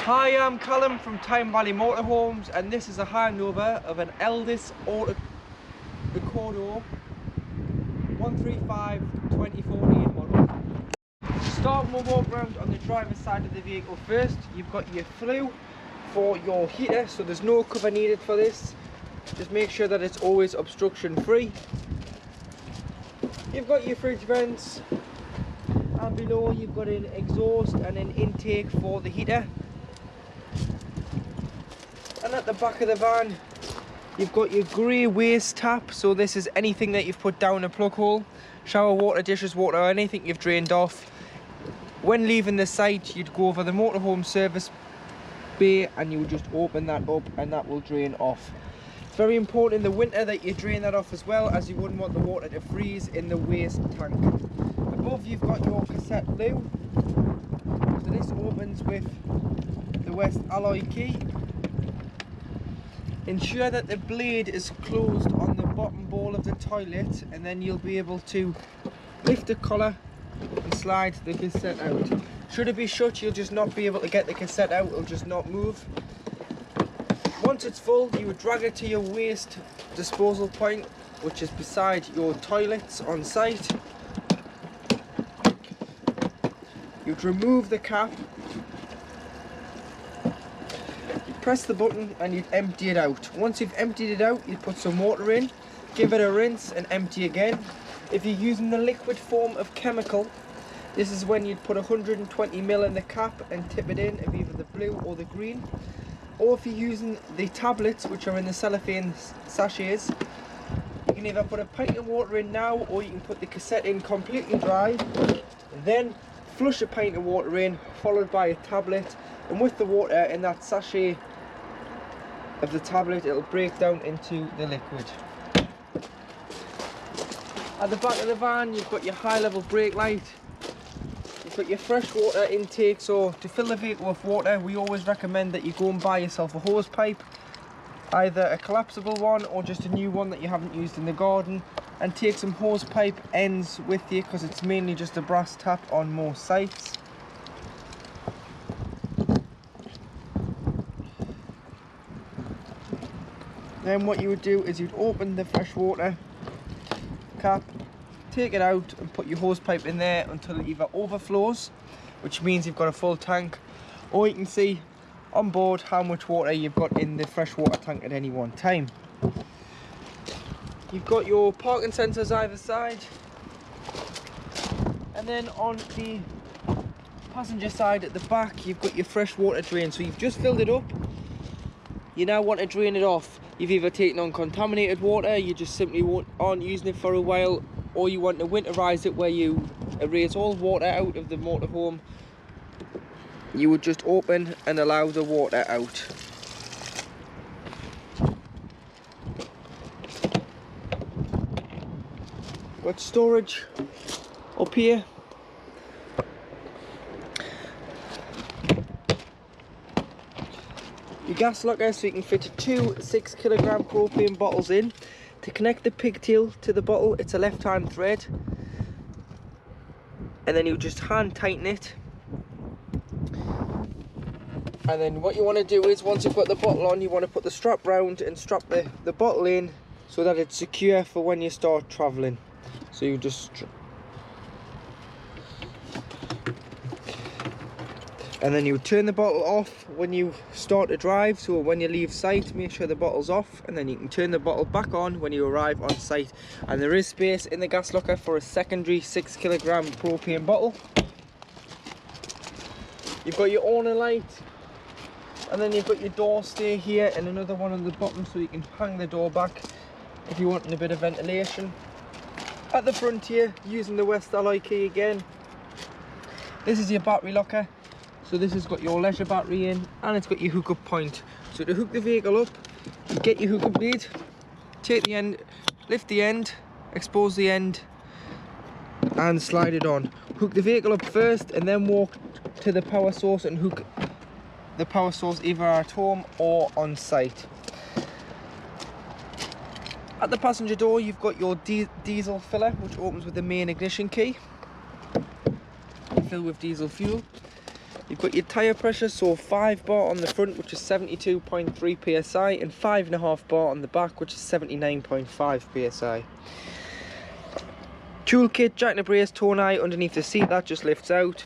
Hi, I'm Callum from Tyne Valley Motorhomes, and this is a handover of an Elddis Accordo 135 2014 model. Starting with walk round on the driver's side of the vehicle first, you've got your flue for your heater, so there's no cover needed for this. Just make sure that it's always obstruction free. You've got your fridge vents, and below you've got an exhaust and an intake for the heater. And at the back of the van, you've got your grey waste tap, so this is anything that you've put down a plug hole, shower water, dishes water, or anything you've drained off. When leaving the site, you'd go over the motorhome service bay and you would just open that up and that will drain off. It's very important in the winter that you drain that off as well, as you wouldn't want the water to freeze in the waste tank. Above you've got your cassette loo, so this opens with the West alloy key. Ensure that the blade is closed on the bottom bowl of the toilet, and then you'll be able to lift the collar and slide the cassette out. Should it be shut, you'll just not be able to get the cassette out, it'll just not move. Once it's full, you would drag it to your waste disposal point, which is beside your toilets on site. You'd remove the cap, press the button and you'd empty it out. Once you've emptied it out, you'd put some water in, give it a rinse and empty again. If you're using the liquid form of chemical, this is when you'd put 120 ml in the cap and tip it in of either the blue or the green. Or if you're using the tablets, which are in the cellophane sachets, you can either put a pint of water in now, or you can put the cassette in completely dry, then flush a pint of water in, followed by a tablet, and with the water in that sachet of the tablet, it'll break down into the liquid. At the back of the van, you've got your high level brake light, you've got your fresh water intake. So to fill the vehicle with water, we always recommend that you go and buy yourself a hose pipe, either a collapsible one or just a new one that you haven't used in the garden, and take some hose pipe ends with you, because it's mainly just a brass tap on most sites. Then what you would do is you'd open the fresh water cap, take it out and put your hose pipe in there until it either overflows, which means you've got a full tank, or you can see on board how much water you've got in the fresh water tank at any one time. You've got your parking sensors either side, and then on the passenger side at the back you've got your fresh water drain. So you've just filled it up, you now want to drain it off. You've either taken on contaminated water, you just simply aren't using it for a while, or you want to winterize it where you erase all water out of the motorhome. You would just open and allow the water out. Got storage up here. Your gas locker, so you can fit 2 6 kilogram propane bottles in. To connect the pigtail to the bottle, it's a left hand thread, and then you just hand tighten it. And then what you want to do is, once you've got the bottle on, you want to put the strap round and strap the bottle in so that it's secure for when you start travelling. So you just, and then you turn the bottle off when you start to drive. So when you leave site, make sure the bottle's off, and then you can turn the bottle back on when you arrive on site. And there is space in the gas locker for a secondary 6 kilogram propane bottle. You've got your awning light, and then you've got your door stay here and another one on the bottom, so you can hang the door back if you're wanting a bit of ventilation. At the front here, using the West alloy key again, this is your battery locker. So this has got your leisure battery in, and it's got your hookup point. So to hook the vehicle up, you get your hookup lead, take the end, lift the end, expose the end and slide it on. Hook the vehicle up first and then walk to the power source and hook the power source either at home or on site. At the passenger door, you've got your diesel filler, which opens with the main ignition key. Fill with diesel fuel. You've got your tyre pressure, so 5 bar on the front, which is 72.3 psi, and 5.5 bar on the back, which is 79.5 psi. Tool kit, jack and a brace, tone eye underneath the seat, that just lifts out.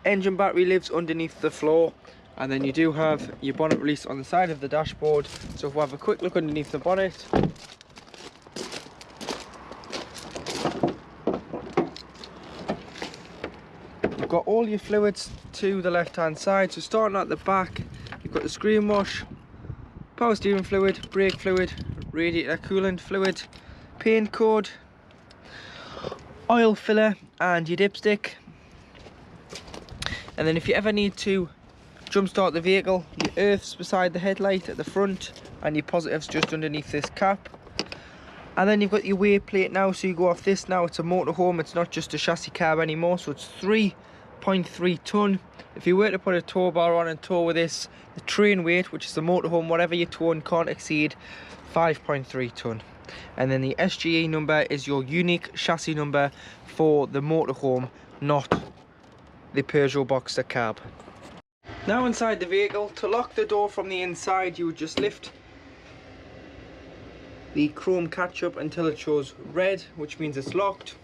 Engine battery lives underneath the floor, and then you do have your bonnet release on the side of the dashboard. So if we have a quick look underneath the bonnet, you've got all your fluids to the left hand side. So starting at the back, you've got the screen wash, power steering fluid, brake fluid, radiator coolant fluid, paint code, oil filler and your dipstick. And then if you ever need to jump start the vehicle, your earth's beside the headlight at the front and your positive's just underneath this cap. And then you've got your weight plate now, so you go off this now, it's a motorhome, it's not just a chassis car anymore, so it's 3.3 tonne. If you were to put a tow bar on and tow with this, the train weight, which is the motorhome, whatever you're towing, can't exceed 5.3 tonne. And then the SGE number is your unique chassis number for the motorhome, not the Peugeot Boxster cab. Now inside the vehicle, to lock the door from the inside, you would just lift the chrome catch up until it shows red, which means it's locked.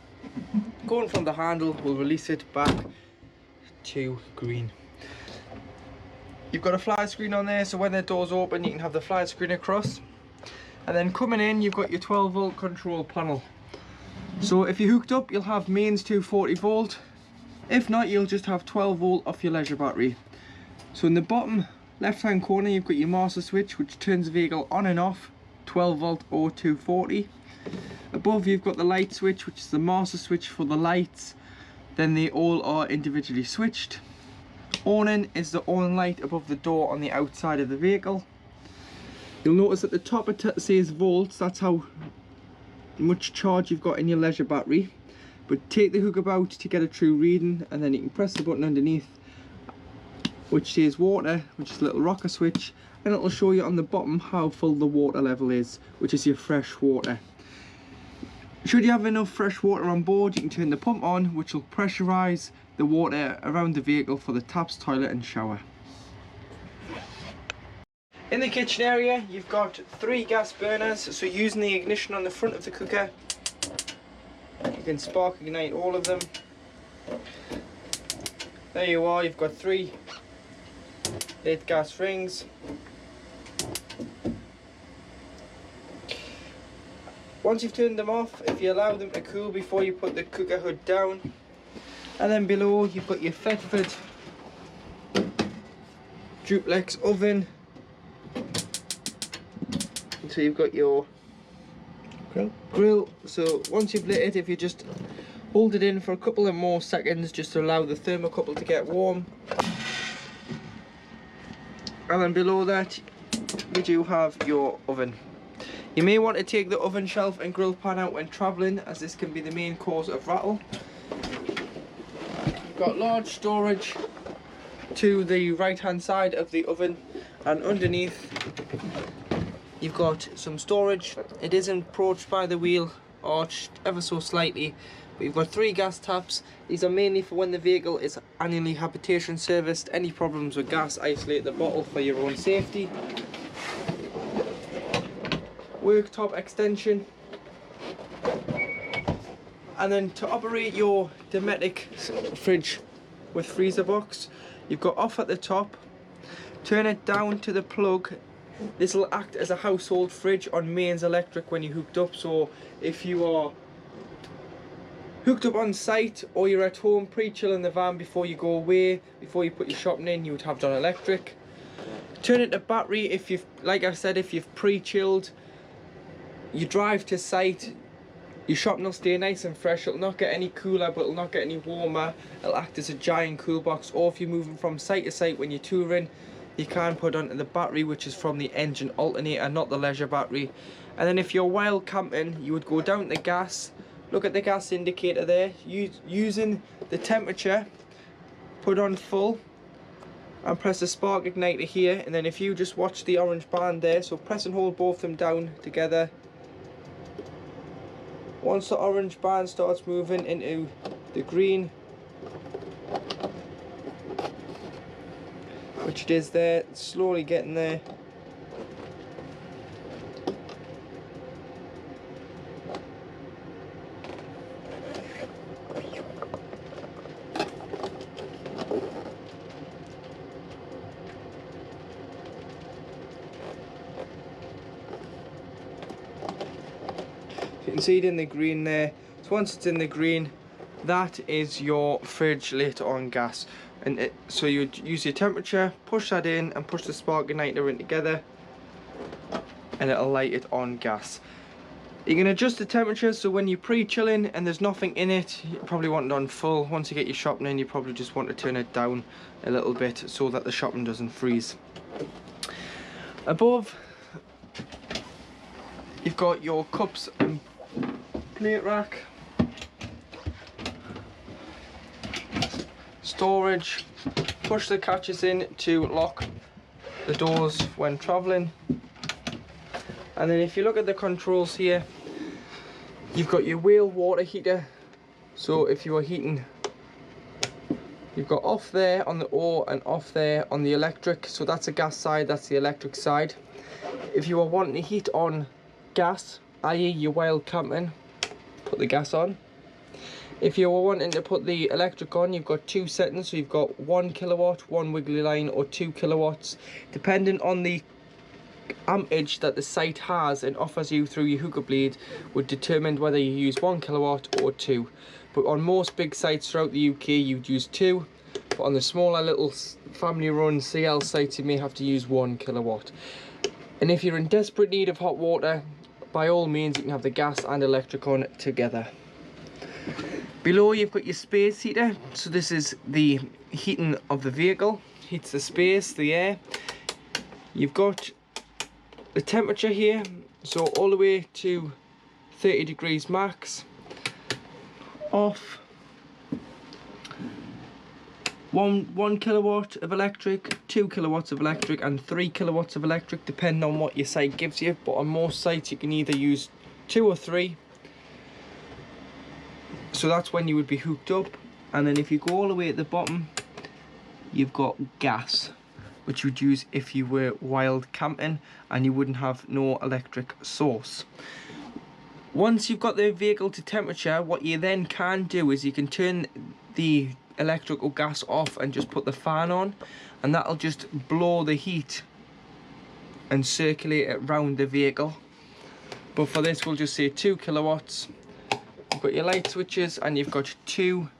Going from the handle will release it back to green. You've got a flat screen on there, so when the door's open you can have the flat screen across. And then coming in, you've got your 12 volt control panel. So if you're hooked up, you'll have mains 240 volt. If not, you'll just have 12 volt off your leisure battery. So in the bottom left hand corner, you've got your master switch, which turns the vehicle on and off, 12 volt or 240. Above you've got the light switch, which is the master switch for the lights. Then they all are individually switched. Awning is the awning light above the door on the outside of the vehicle. You'll notice at the top it says volts, that's how much charge you've got in your leisure battery. But take the hook about to get a true reading, and then you can press the button underneath which says water, which is a little rocker switch, and it'll show you on the bottom how full the water level is, which is your fresh water. Should you have enough fresh water on board, you can turn the pump on, which will pressurise the water around the vehicle for the taps, toilet and shower. In the kitchen area, you've got 3 gas burners, so using the ignition on the front of the cooker, you can spark ignite all of them. There you are, you've got 3 lit gas rings. Once you've turned them off, if you allow them to cool before you put the cooker hood down. And then below you've got your Thetford duplex oven. So you've got your grill. So once you've lit it, if you just hold it in for a couple of more seconds just to allow the thermocouple to get warm. And then below that you do have your oven. You may want to take the oven shelf and grill pan out when travelling, as this can be the main cause of rattle. You've got large storage to the right hand side of the oven, and underneath you've got some storage. It isn't approached by the wheel, arched ever so slightly, but you've got 3 gas taps. These are mainly for when the vehicle is annually habitation serviced. Any problems with gas, isolate the bottle for your own safety. Worktop extension. And then to operate your Dometic fridge with freezer box, you've got off at the top, turn it down to the plug. This will act as a household fridge on mains electric when you're hooked up. So if you are hooked up on site or you're at home pre-chilling the van before you go away, before you put your shopping in, you would have it on electric. Turn it to battery if you've, like I said, if you've pre-chilled, you drive to site, your shopping will stay nice and fresh. It'll not get any cooler, but it'll not get any warmer. It'll act as a giant cool box. Or if you're moving from site to site when you're touring, you can put onto the battery, which is from the engine alternator, not the leisure battery. And then if you're wild camping, you would go down to gas, look at the gas indicator there, using the temperature, put on full and press the spark igniter here. And then if you just watch the orange band there, so press and hold both of them down together. Once the orange band starts moving into the green, which it is there, it's slowly getting there. You can see it in the green there. So once it's in the green, that is your fridge lit on gas. And so you would use your temperature, push that in and push the spark igniter in together, and it'll light it on gas. You can adjust the temperature, so when you're pre-chilling and there's nothing in it, you probably want it on full. Once you get your shopping in, you probably just want to turn it down a little bit so that the shopping doesn't freeze. Above, you've got your cups and plate rack, storage. Push the catches in to lock the doors when travelling. And then if you look at the controls here, you've got your wheel water heater. So if you are heating, you've got off there on the O and off there on the electric. So that's the gas side, that's the electric side. If you are wanting to heat on gas, i.e. you're wild camping, put the gas on. If you are wanting to put the electric on, you've got two settings. So you've got 1 kilowatt, 1 wiggly line, or 2 kilowatts, depending on the ampage that the site has and offers you through your hooker blade, would determine whether you use 1 kilowatt or 2. But on most big sites throughout the UK, you'd use 2. But on the smaller little family run CL sites, you may have to use 1 kilowatt. And if you're in desperate need of hot water, by all means you can have the gas and electric on together. Below you've got your space heater. So this is the heating of the vehicle, heats the space, the air. You've got the temperature here, so all the way to 30 degrees max. Off. 1 kilowatt of electric, 2 kilowatts of electric, and 3 kilowatts of electric, depending on what your site gives you. But on most sites you can either use 2 or 3. So that's when you would be hooked up. And then if you go all the way at the bottom, you've got gas, which you would use if you were wild camping and you wouldn't have no electric source. Once you've got the vehicle to temperature, what you then can do is you can turn the electric or gas off and just put the fan on, and that'll just blow the heat and circulate it around the vehicle. But for this we'll just say 2 kilowatts. You've got your light switches, and you've got 2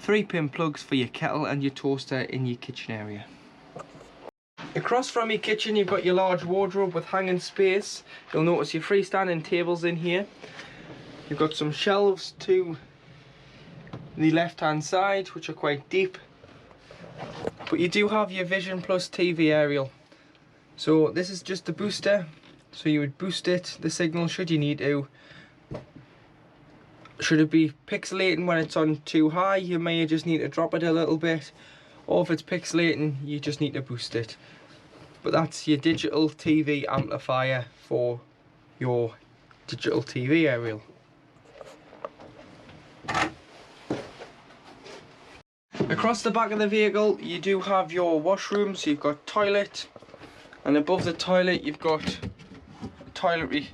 3-pin plugs for your kettle and your toaster in your kitchen area. Across from your kitchen you've got your large wardrobe with hanging space. You'll notice your freestanding tables in here. You've got some shelves to the left hand side, which are quite deep. But you do have your Vision Plus TV aerial. So this is just the booster. So you would boost it, the signal, should you need to. Should it be pixelating when it's on too high, you may just need to drop it a little bit. Or if it's pixelating, you just need to boost it. But that's your digital TV amplifier for your digital TV aerial. Across the back of the vehicle you do have your washroom. So you've got toilet, and above the toilet you've got a toiletry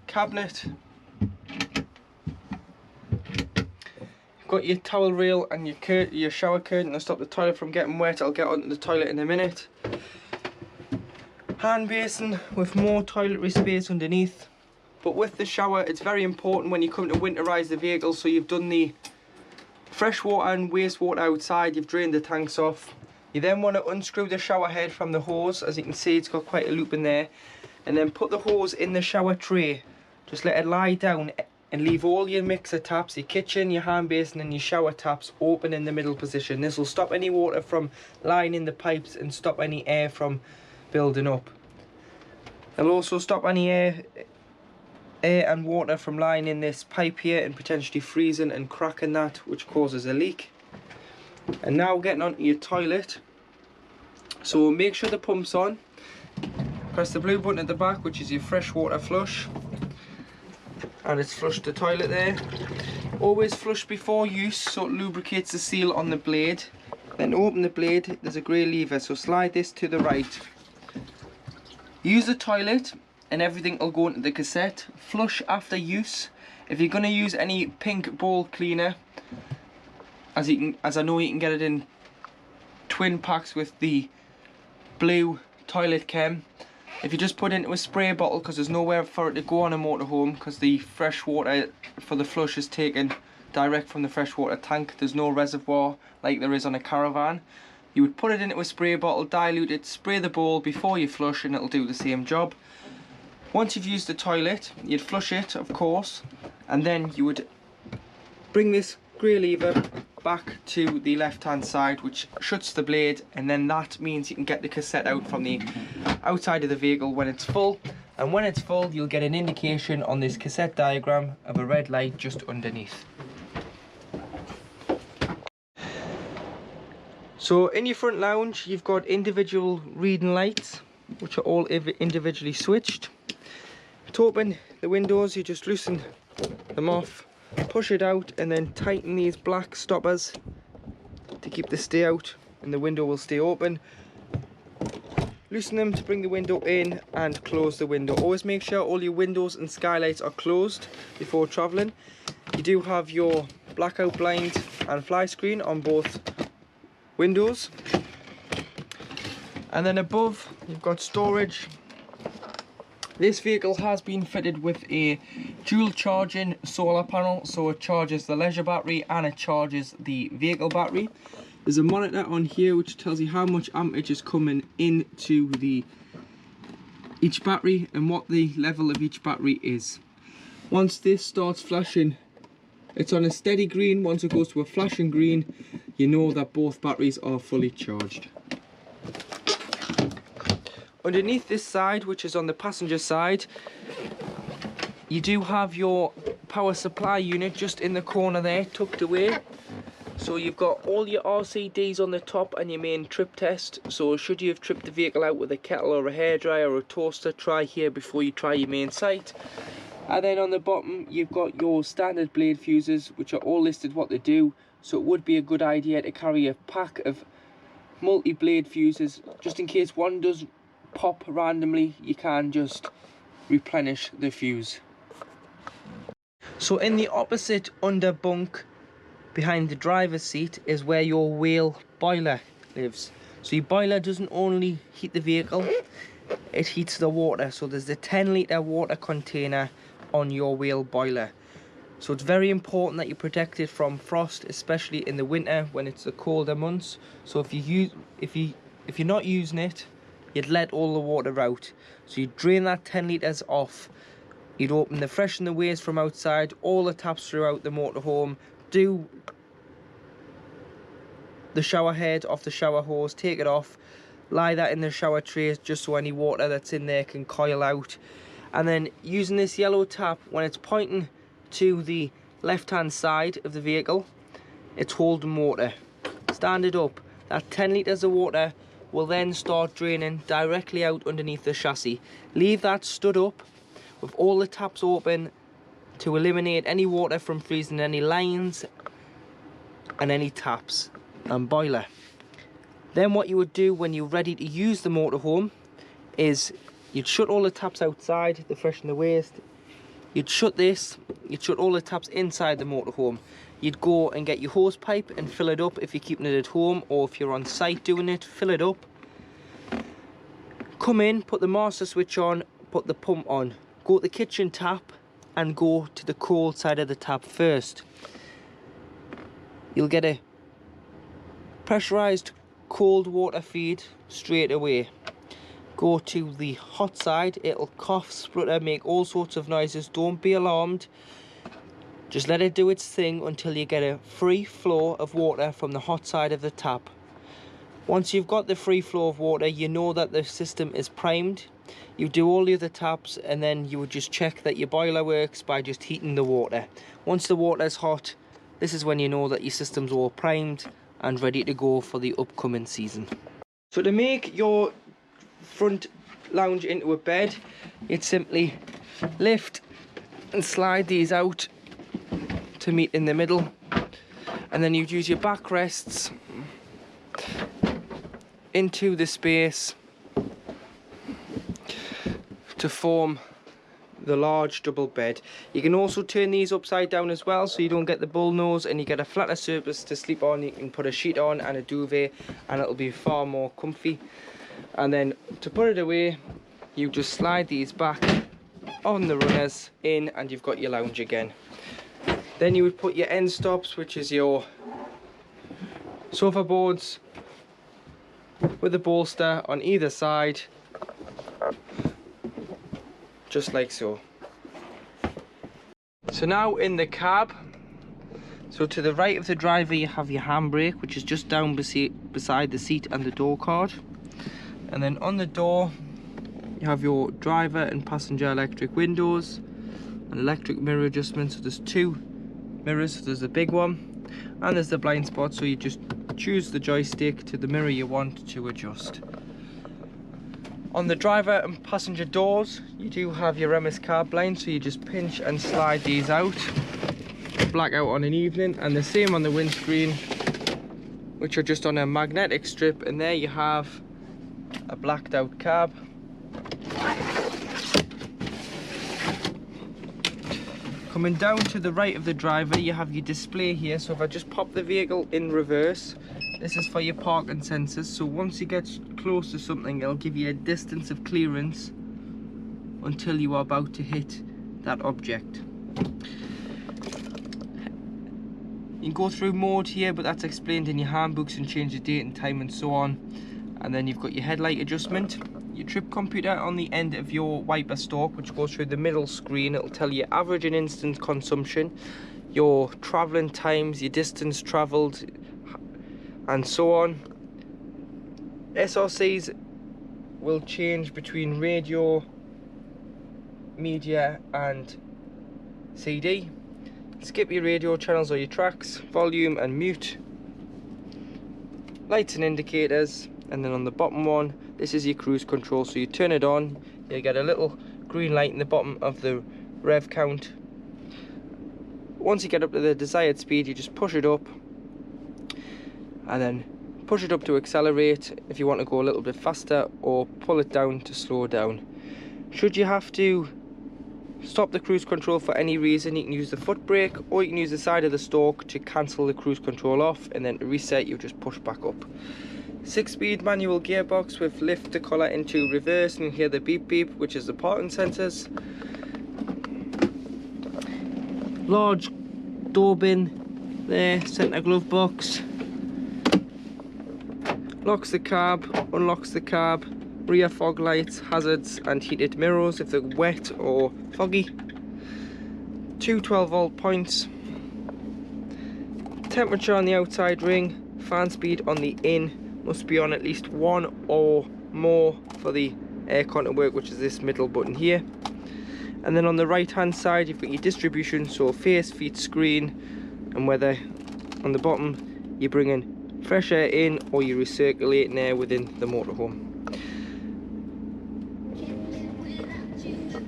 cabinet. Got your towel rail and your shower curtain to stop the toilet from getting wet. I'll get onto the toilet in a minute. Hand basin with more toiletry space underneath. But with the shower, it's very important when you come to winterise the vehicle. So you've done the fresh water and wastewater outside, you've drained the tanks off. You then want to unscrew the shower head from the hose. As you can see, it's got quite a loop in there. And then put the hose in the shower tray. Just let it lie down and leave all your mixer taps, your kitchen, your hand basin and your shower taps open in the middle position. This will stop any water from lining the pipes and stop any air from building up. It'll also stop any air and water from lining this pipe here and potentially freezing and cracking that, which causes a leak. And now getting onto your toilet. So make sure the pump's on. Press the blue button at the back, which is your freshwater flush. And it's flushed the toilet there. Always flush before use so it lubricates the seal on the blade. Then open the blade, there's a grey lever, so slide this to the right. Use the toilet and everything will go into the cassette. Flush after use. If you're going to use any pink bowl cleaner, as I know you can get it in twin packs with the blue toilet chem. If you just put it into a spray bottle, because there's nowhere for it to go on a motorhome, because the fresh water for the flush is taken direct from the freshwater tank. There's no reservoir like there is on a caravan. You would put it into a spray bottle, dilute it, spray the bowl before you flush, and it'll do the same job. Once you've used the toilet, you'd flush it, of course, and then you would bring this grey lever back to the left hand side, which shuts the blade, and then that means you can get the cassette out from the outside of the vehicle when it's full. And when it's full, you'll get an indication on this cassette diagram of a red light just underneath. So in your front lounge, you've got individual reading lights, which are all individually switched. To open the windows, you just loosen them off, push it out, and then tighten these black stoppers to keep the stay out, and the window will stay open. Loosen them to bring the window in and close the window. Always make sure all your windows and skylights are closed before travelling. You do have your blackout blind and fly screen on both windows. And then above, you've got storage. This vehicle has been fitted with a dual charging solar panel, so it charges the leisure battery and it charges the vehicle battery. There's a monitor on here which tells you how much amperage is coming into each battery and what the level of each battery is. Once this starts flashing, it's on a steady green. Once it goes to a flashing green, you know that both batteries are fully charged. Underneath this side, which is on the passenger side, you do have your power supply unit just in the corner there, tucked away. So you've got all your RCDs on the top and your main trip test. So should you have tripped the vehicle out with a kettle or a hairdryer or a toaster, try here before you try your main sight. And then on the bottom, you've got your standard blade fuses, which are all listed what they do. So it would be a good idea to carry a pack of multi-blade fuses, just in case one does pop randomly, you can just replenish the fuse. So in the opposite under bunk behind the driver's seat is where your wheel boiler lives. So your boiler doesn't only heat the vehicle, it heats the water. So there's the 10-litre water container on your wheel boiler. So it's very important that you protect it from frost, especially in the winter when it's the colder months. So if you're not using it, you'd let all the water out. So you drain that 10 litres off. You'd open the fresh and the waste from outside, all the taps throughout the motorhome. Do the shower head off the shower hose, take it off, lie that in the shower tray just so any water that's in there can coil out. And then using this yellow tap, when it's pointing to the left hand side of the vehicle, it's holding water. Stand it up. That 10 litres of water will then start draining directly out underneath the chassis. Leave that stood up with all the taps open to eliminate any water from freezing any lines and any taps and boiler. Then what you would do when you're ready to use the motorhome is you'd shut all the taps outside, the fresh and the waste. You'd shut this, you'd shut all the taps inside the motorhome. You'd go and get your hose pipe and fill it up if you're keeping it at home, or if you're on site doing it, fill it up. Come in, put the master switch on, put the pump on. Go to the kitchen tap and go to the cold side of the tap first. You'll get a pressurized cold water feed straight away. Go to the hot side, it'll cough, splutter, make all sorts of noises. Don't be alarmed. Just let it do its thing until you get a free flow of water from the hot side of the tap. Once you've got the free flow of water, you know that the system is primed. You do all the other taps and then you would just check that your boiler works by just heating the water. Once the water is hot, this is when you know that your system's all primed and ready to go for the upcoming season. So to make your front lounge into a bed, you'd simply lift and slide these out to meet in the middle, and then you'd use your backrests into the space to form the large double bed. You can also turn these upside down as well, so you don't get the bull nose and you get a flatter surface to sleep on. You can put a sheet on and a duvet and it'll be far more comfy. And then to put it away, you just slide these back on the runners in and you've got your lounge again. Then you would put your end stops, which is your sofa boards with a bolster on either side, just like so. So now in the cab, so to the right of the driver you have your handbrake, which is just down beside the seat and the door card. And then on the door you have your driver and passenger electric windows and electric mirror adjustment. So there's two mirrors, so there's a big one and there's the blind spot, so you just choose the joystick to the mirror you want to adjust. On the driver and passenger doors you do have your MS card blind, so you just pinch and slide these out, blackout on an evening, and the same on the windscreen, which are just on a magnetic strip, and there you have a blacked out cab. Coming down to the right of the driver you have your display here, so if I just pop the vehicle in reverse, this is for your parking sensors, so once you get close to something it'll give you a distance of clearance until you are about to hit that object. You can go through mode here, but that's explained in your handbooks, and change the date and time and so on. And then you've got your headlight adjustment, your trip computer on the end of your wiper stalk, which goes through the middle screen. It'll tell you average and instant consumption, your travelling times, your distance travelled, and so on. SRCs will change between radio, media and CD. Skip your radio channels or your tracks, volume and mute, lights and indicators. And then on the bottom one, this is your cruise control, so you turn it on, you get a little green light in the bottom of the rev count. Once you get up to the desired speed, you just push it up and then push it up to accelerate if you want to go a little bit faster, or pull it down to slow down. Should you have to stop the cruise control for any reason, you can use the foot brake, or you can use the side of the stalk to cancel the cruise control off, and then to reset you just push back up. 6-speed manual gearbox with lift to collar into reverse, and you hear the beep beep, which is the parking sensors. Large door bin there, centre glove box. Locks the cab, unlocks the cab, rear fog lights, hazards and heated mirrors if they're wet or foggy. 2 12-volt points. Temperature on the outside ring, fan speed on the in must be on at least 1 or more for the aircon to work, which is this middle button here. And then on the right hand side you've got your distribution, so face, feet, screen, and whether on the bottom you're bringing fresh air in or you're recirculating air within the motorhome.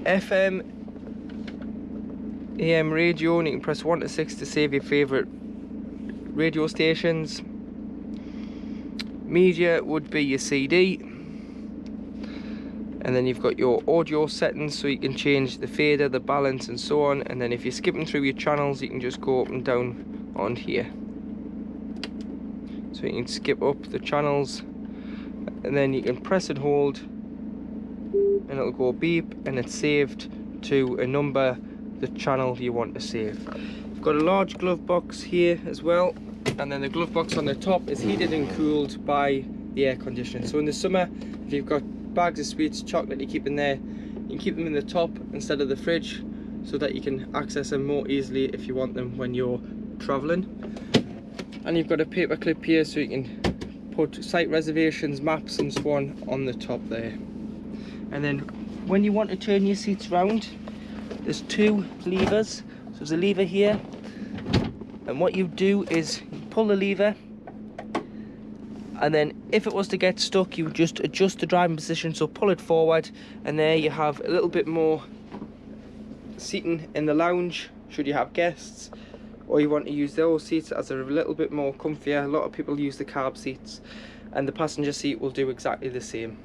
FM, AM radio, and you can press 1 to 6 to save your favourite radio stations. Media would be your CD, and then you've got your audio settings, so you can change the fader, the balance and so on. And then if you're skipping through your channels, you can just go up and down on here, so you can skip up the channels, and then you can press and hold and it'll go beep, and it's saved to a number, the channel you want to save. You've got a large glove box here as well, and then the glove box on the top is heated and cooled by the air conditioning. So in the summer, if you've got bags of sweets, chocolate you keep in there, you can keep them in the top instead of the fridge, so that you can access them more easily if you want them when you're travelling. And you've got a paper clip here, so you can put site reservations, maps and so on the top there. And then when you want to turn your seats round, there's 2 levers. So there's a lever here, and what you do is you pull the lever, and then if it was to get stuck, you just adjust the driving position, so pull it forward, and there you have a little bit more seating in the lounge should you have guests. or you want to use those seats as they're a little bit more comfier. A lot of people use the carb seats, and the passenger seat will do exactly the same.